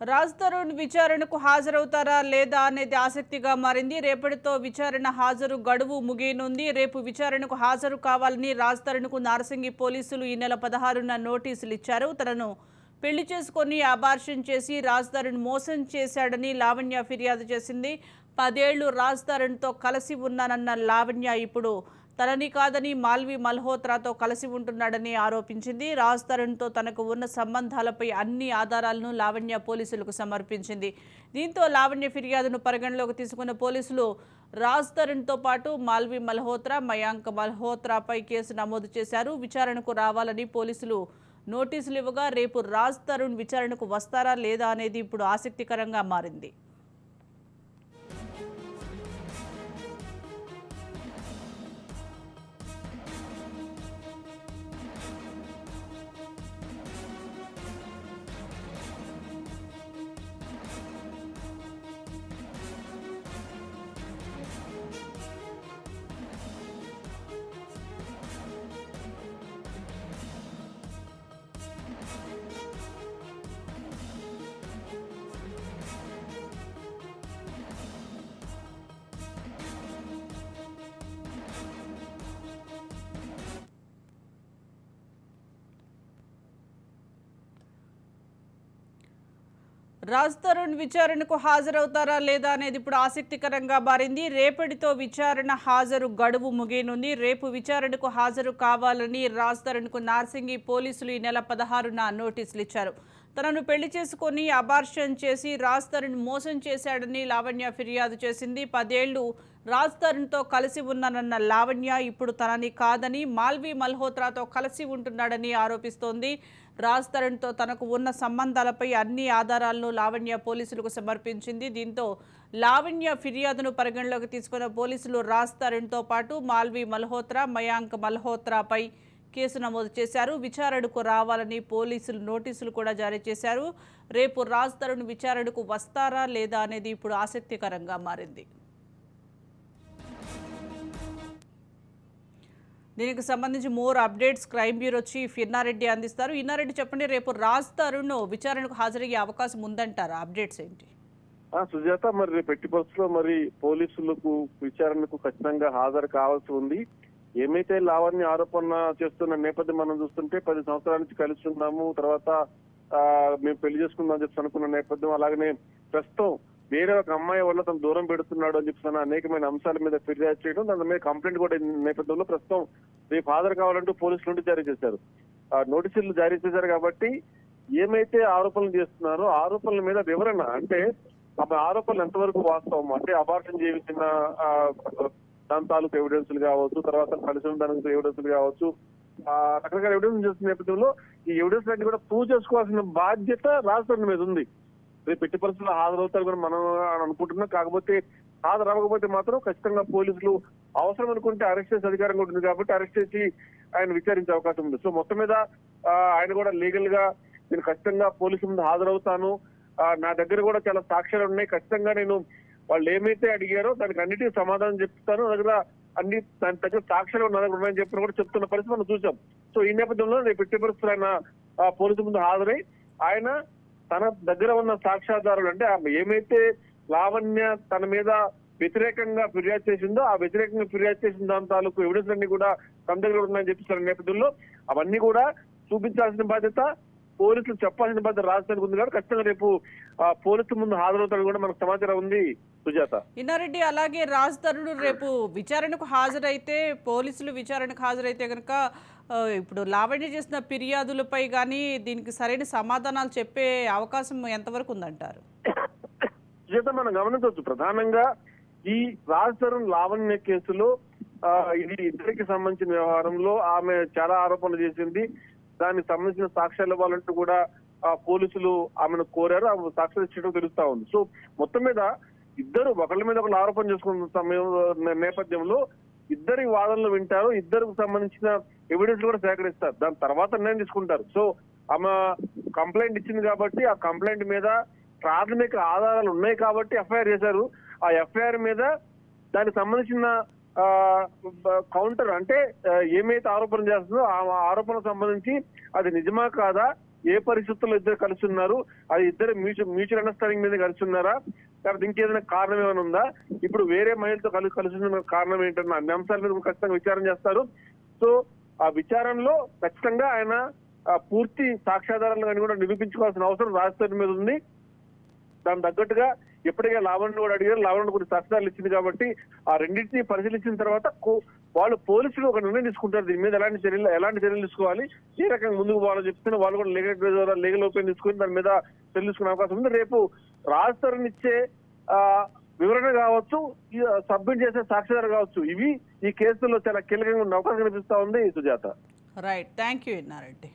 రాజ్ తరుణ్ విచారణకు హాజరవుతారా లేదా అనేది ఆసక్తిగా మారింది. రేపటితో విచారణ హాజరు గడువు ముగియనుంది. రేపు విచారణకు హాజరు కావాలని రాజ్ తరుణ్కు నార్సింగి పోలీసులు ఈ నెల 16న నోటీసులు ఇచ్చారు. తనను పెళ్లి చేసుకొని అబార్షన్ చేసి రాజ్ తరుణ్ మోసం చేశాడని లావణ్య ఫిర్యాదు చేసింది. 10 ఏళ్లు రాజ్ తరుణ్తో కలిసి ఉన్నానన్న లావణ్య ఇప్పుడు తనని కాదని మాల్వి మల్హోత్రాతో కలిసి ఉంటున్నాడని ఆరోపించింది. రాజ్ తరుణ్తో తనకు ఉన్న సంబంధాలపై అన్ని ఆధారాలను లావణ్య పోలీసులకు సమర్పించింది. దీంతో లావణ్య ఫిర్యాదును పరిగణలోకి తీసుకున్న పోలీసులు రాజ్ తరుణ్తో పాటు మాల్వి మల్హోత్రా, మయాంక్ మల్హోత్రాపై కేసు నమోదు చేశారు. విచారణకు రావాలని పోలీసులు నోటీసులు ఇవ్వగా రేపు రాజ్ తరుణ్ విచారణకు వస్తారా లేదా అనేది ఇప్పుడు ఆసక్తికరంగా మారింది. రాజ్ తరుణ్ విచారణకు హాజరవుతారా లేదా అనేది ఇప్పుడు ఆసక్తికరంగా మారింది. రేపటితో విచారణ హాజరు గడువు ముగియనుంది. రేపు విచారణకు హాజరు కావాలని రాజ్ తరుణ్కు నార్సింగి పోలీసులు ఈ నెల 16న నోటీసులు ఇచ్చారు. తనను పెళ్లి చేసుకొని అబార్షన్ చేసి రాజ్ తరుణ్ మోసం చేశాడని లావణ్య ఫిర్యాదు చేసింది. 10 ఏళ్లు రాజ్ తరుణ్తో కలిసి ఉన్నానన్న లావణ్య ఇప్పుడు తనని కాదని మాల్వి మల్హోత్రాతో కలిసి ఉంటున్నాడని ఆరోపిస్తోంది. రాజ్ తరుణ్తో తనకు ఉన్న సంబంధాలపై అన్ని ఆధారాలను లావణ్య పోలీసులకు సమర్పించింది. దీంతో లావణ్య ఫిర్యాదును పరిగణలోకి తీసుకున్న పోలీసులు రాజ్ తరుణ్తో పాటు మాల్వి మల్హోత్రా, మయాంక్ మల్హోత్రాపై కేసు నమోదు చేశారు. విచారణకు రావాలని పోలీసులు నోటీసులు కూడా జారీ చేశారు. రేపు రాజ్ తరుణ్ విచారణకు వస్తారా లేదా అనేది ఇప్పుడు ఆసక్తికరంగా మారింది. దీనికి సంబంధించి more updates crime bureau chief Inna Reddy అందిస్తారు. ఇన్నారెడ్డి చెప్పండి, రేపు రాజ్ తరుణ్ విచారణకు హాజరయ్యే అవకాశం ఉందంటారా? అప్డేట్స్ ఏంటి? సుజాత, మరి రేపు ఎట్టి పరిస్థితుల్లో మరి పోలీసులకు విచారణకు ఖచ్చితంగా హాజరు కావాల్సి ఉంది. ఏమైతే లావణ్య ఆరోపణ చేస్తున్న నేపథ్యం మనం చూస్తుంటే 10 సంవత్సరాల నుంచి కలిసి ఉన్నాము, తర్వాత మేము పెళ్లి చేసుకుందాం అని చెప్పి అనుకున్న నేపథ్యం, అలాగనే ప్రస్తుతం వేరే ఒక అమ్మాయి వల్ల తను దూరం పెడుతున్నాడు అని చెప్పి అనేకమైన అంశాల మీద ఫిర్యాదు చేయడం, దాని మీద కంప్లైంట్ కూడా నేపథ్యంలో ప్రస్తుతం రేపు హాజరు కావాలంటూ పోలీసులు నోటీస్ జారీ చేశారు. నోటీసులు జారీ చేశారు కాబట్టి ఏమైతే ఆరోపణలు చేస్తున్నారో ఆరోపణల మీద వివరణ, అంటే ఆమె ఆరోపణలు ఎంతవరకు వాస్తవం, అంటే అబార్షన్ చేయించిన దాని తాలూకు ఎవిడెన్సులు కావచ్చు, తర్వాత కలిసి ఉండడానికి ఎవిడెన్సులు కావచ్చు, రకరకాల ఎవిడెన్స్ చేస్తున్న నేపథ్యంలో ఈ ఎవిడెన్స్ అన్ని కూడా ప్రూవ్ చేసుకోవాల్సిన బాధ్యత రాజ్ తరుణ్ మీద ఉంది. రేపు ఎట్టి పరిస్థితుల్లో హాజరవుతారు కూడా మనం అనుకుంటున్నాం. కాకపోతే హాజరు అవ్వకపోతే మాత్రం ఖచ్చితంగా పోలీసులు అవసరం అనుకుంటే అరెస్ట్ చేసే అధికారం కూడా ఉంది కాబట్టి అరెస్ట్ చేసి ఆయన విచారించే అవకాశం ఉంది. సో మొత్తం మీద ఆయన కూడా లీగల్ గా నేను ఖచ్చితంగా పోలీసుల ముందు హాజరవుతాను, నా దగ్గర కూడా చాలా సాక్ష్యాలు ఉన్నాయి, ఖచ్చితంగా నేను వాళ్ళు ఏమైతే అడిగారో దానికి అన్నిటికీ సమాధానం చెప్తాను, నా దగ్గర అన్ని దాని దగ్గర సాక్ష్యాలు నా దగ్గర ఉన్నాయని చెప్పిన కూడా చెప్తున్న పరిస్థితి మనం చూసాం. సో ఈ నేపథ్యంలో రేపు ఎట్టి పరిస్థితులు ఆయన పోలీసుల ముందు హాజరై ఆయన తన దగ్గర ఉన్న సాక్ష్యాధారాలు, అంటే ఏమైతే లావణ్య తన మీద వ్యతిరేకంగా ఫిర్యాదు చేసిందో ఆ వ్యతిరేకంగా ఫిర్యాదు చేసిన దాని తాలూకు ఎవిడెన్స్ అన్ని కూడా తన దగ్గర ఉన్నాయని చెప్పిస్తున్న నేపథ్యంలో అవన్నీ కూడా చూపించాల్సిన బాధ్యత పోలీసులు చెప్పాల్సిన బాధ్యత రాజధానికి ఉంది కాబట్టి ఖచ్చితంగా రేపు పోలీసుల ముందు హాజరవుతాడు కూడా మనకు సమాచారం ఉంది. సుజాత, ఇన్నారెడ్డి, అలాగే రాజ్ తరుణ్ రేపు విచారణకు హాజరైతే, పోలీసులు విచారణకు హాజరైతే కనుక ఇప్పుడు లావణ్య చేసిన ఫిర్యాదులపై కానీ దీనికి సరైన సమాధానాలు చెప్పే అవకాశం ఎంతవరకు ఉందంటారు? సుజాత, మనం గమనించవచ్చు ప్రధానంగా ఈ రాజ్ తరుణ్ లావణ్య కేసులో ఇది ఇద్దరికి సంబంధించిన వ్యవహారంలో ఆమె చాలా ఆరోపణలు చేసింది. దానికి సంబంధించిన సాక్ష్యాలు ఇవ్వాలంటూ కూడా పోలీసులు ఆమెను కోరారు, ఆమె సాక్ష్యాలు ఇచ్చడం తెలుస్తా ఉంది. సో మొత్తం మీద ఇద్దరు ఒకళ్ళ మీద ఒకళ్ళు ఆరోపణ చేసుకున్న సమయం నేపథ్యంలో ఇద్దరి వాదనలు వింటారు, ఇద్దరికి సంబంధించిన ఎవిడెన్స్ కూడా సేకరిస్తారు, దాని తర్వాత నిర్ణయం తీసుకుంటారు. సో ఆమె కంప్లైంట్ ఇచ్చింది కాబట్టి ఆ కంప్లైంట్ మీద ప్రాథమిక ఆధారాలు ఉన్నాయి కాబట్టి ఎఫ్ఐఆర్ చేశారు. ఆ ఎఫ్ఐఆర్ మీద దానికి సంబంధించిన కౌంటర్, అంటే ఏమైతే ఆరోపణ చేస్తుందో ఆ ఆరోపణకు సంబంధించి అది నిజమా కాదా, ఏ పరిస్థితుల్లో ఇద్దరు కలిసి ఉన్నారు, అది ఇద్దరు మ్యూచువల్ అండర్స్టాండింగ్ మీద కలిసి ఉన్నారా, లేకపోతే ఇంకేదైనా కారణం ఏమైనా ఉందా, ఇప్పుడు వేరే మహిళతో కలిసి ఉన్న కారణం ఏంటన్న అన్ని అంశాల మీద ఖచ్చితంగా విచారణ చేస్తారు. సో ఆ విచారణలో ఖచ్చితంగా ఆయన పూర్తి సాక్ష్యాధారాలను కూడా నిరూపించుకోవాల్సిన అవసరం రాజధాని మీద ఉంది. దాని తగ్గట్టుగా ఎప్పటికే లావణ్య కూడా అడిగారు, లావణ్య కొన్ని సాక్ష్యాలు ఇచ్చింది కాబట్టి ఆ రెండింటినీ పరిశీలించిన తర్వాత వాళ్ళు పోలీసులు ఒక నిర్ణయం తీసుకుంటారు. దీని మీద ఎలాంటి చర్యలు తీసుకోవాలి, ఏ రకంగా ముందుకు పోవాలని చెప్తున్నా వాళ్ళు కూడా లీగల్ ఓపెన్ తీసుకుని దాని మీద చర్యలు తీసుకునే అవకాశం ఉంది. రేపు రాజధాని ఇచ్చే వివరణ కావచ్చు, సబ్మిట్ చేసే సాక్ష్యాధారాలు కావచ్చు, ఇవి ఈ కేసులో చాలా కీలకంగా ఉన్న అవకాశం కనిపిస్తా ఉంది. Sujatha, right, thank you Inna Reddy.